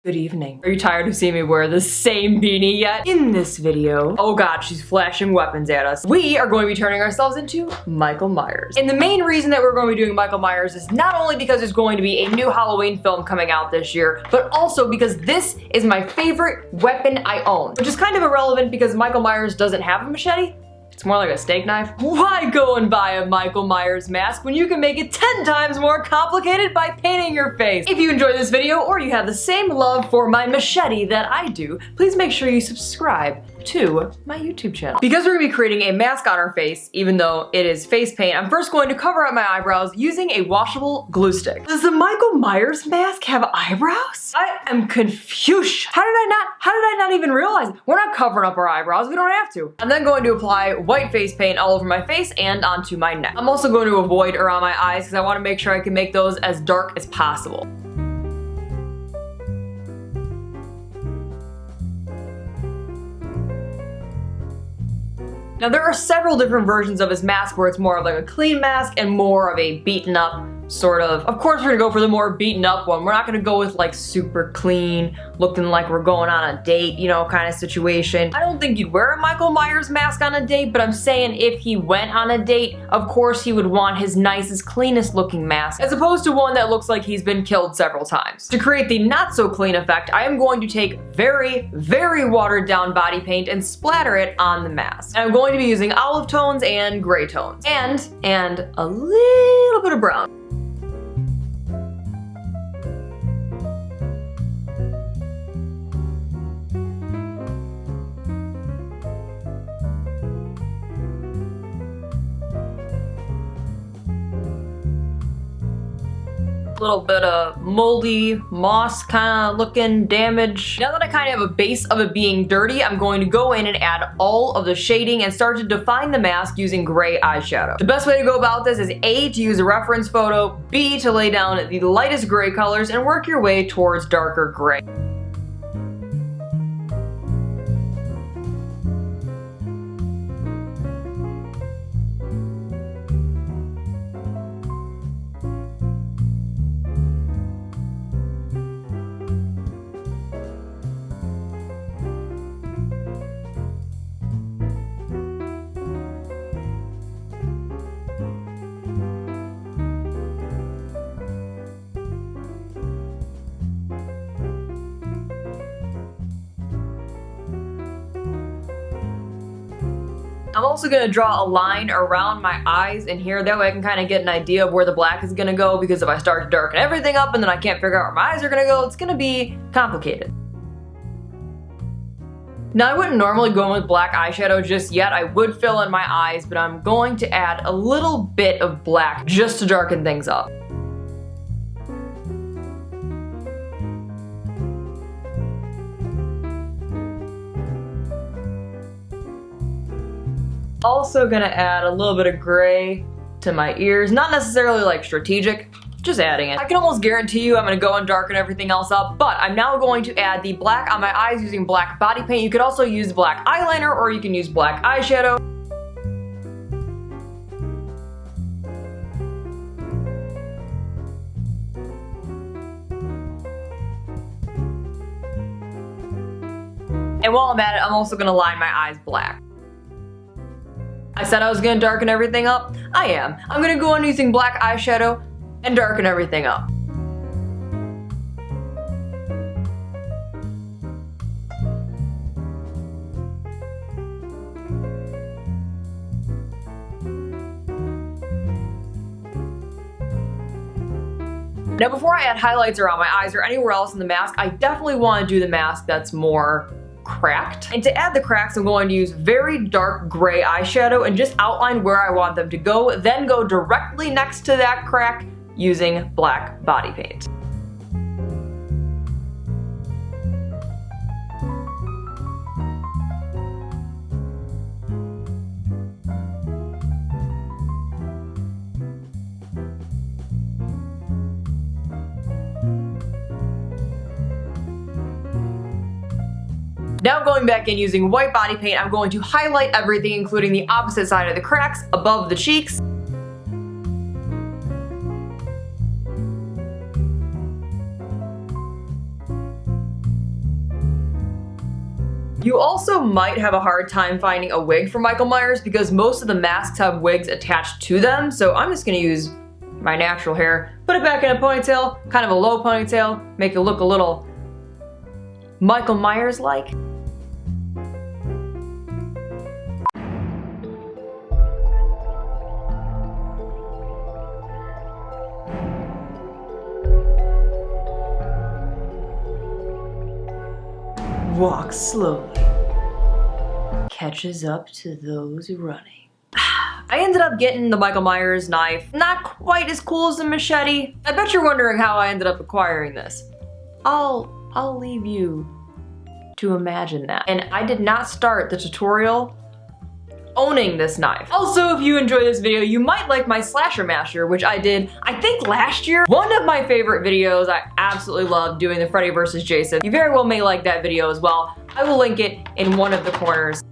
Good evening. Are you tired of seeing me wear the same beanie yet? In this video, oh god, she's flashing weapons at us. We are going to be turning ourselves into Michael Myers. And the main reason that we're going to be doing Michael Myers is not only because there's going to be a new Halloween film coming out this year, but also because this is my favorite weapon I own. Which is kind of irrelevant because Michael Myers doesn't have a machete. It's more like a steak knife. Why go and buy a Michael Myers mask when you can make it 10 times more complicated by painting your face? If you enjoyed this video or you have the same love for my machete that I do, please make sure you subscribe to my YouTube channel. Because we're gonna be creating a mask on our face, even though it is face paint, I'm first going to cover up my eyebrows using a washable glue stick. Does the Michael Myers mask have eyebrows? I am confused. How did I not even realize? We're not covering up our eyebrows, we don't have to. I'm then going to apply white face paint all over my face and onto my neck. I'm also going to avoid around my eyes because I want to make sure I can make those as dark as possible. Now there are several different versions of this mask where it's more of like a clean mask and more of a beaten up sort of. Of course we're gonna go for the more beaten up one. We're not gonna go with like super clean, looking like we're going on a date, you know, kind of situation. I don't think you'd wear a Michael Myers mask on a date, but I'm saying if he went on a date, of course he would want his nicest, cleanest looking mask, as opposed to one that looks like he's been killed several times. To create the not so clean effect, I am going to take very, very watered down body paint and splatter it on the mask. And I'm going to be using olive tones and gray tones, and a little bit of brown. Little bit of moldy, moss kind of looking damage. Now that I kind of have a base of it being dirty, I'm going to go in and add all of the shading and start to define the mask using gray eyeshadow. The best way to go about this is A, to use a reference photo, B, to lay down the lightest gray colors and work your way towards darker gray. I'm also going to draw a line around my eyes in here, that way I can kind of get an idea of where the black is going to go, because if I start to darken everything up and then I can't figure out where my eyes are going to go, it's going to be complicated. Now I wouldn't normally go in with black eyeshadow just yet, I would fill in my eyes, but I'm going to add a little bit of black just to darken things up. Also gonna add a little bit of gray to my ears, not necessarily like strategic, just adding it. I can almost guarantee you I'm gonna go and darken everything else up, but I'm now going to add the black on my eyes using black body paint. You could also use black eyeliner or you can use black eyeshadow. And while I'm at it, I'm also gonna line my eyes black. I said I was gonna darken everything up. I am. I'm gonna go on using black eyeshadow and darken everything up. Now before I add highlights around my eyes or anywhere else in the mask, I definitely want to do the mask that's more cracked. And to add the cracks, I'm going to use very dark gray eyeshadow and just outline where I want them to go, then go directly next to that crack using black body paint. Now going back in using white body paint, I'm going to highlight everything, including the opposite side of the cracks above the cheeks. You also might have a hard time finding a wig for Michael Myers because most of the masks have wigs attached to them, so I'm just gonna use my natural hair, put it back in a ponytail, kind of a low ponytail, make it look a little Michael Myers-like. Walks slowly, catches up to those running. I ended up getting the Michael Myers knife. Not quite as cool as the machete. I bet you're wondering how I ended up acquiring this. I'll leave you to imagine that. And I did not start the tutorial owning this knife. Also, if you enjoy this video, you might like my slasher masher, which I did, I think last year. One of my favorite videos. I absolutely love doing the Freddy vs. Jason. You very well may like that video as well. I will link it in one of the corners.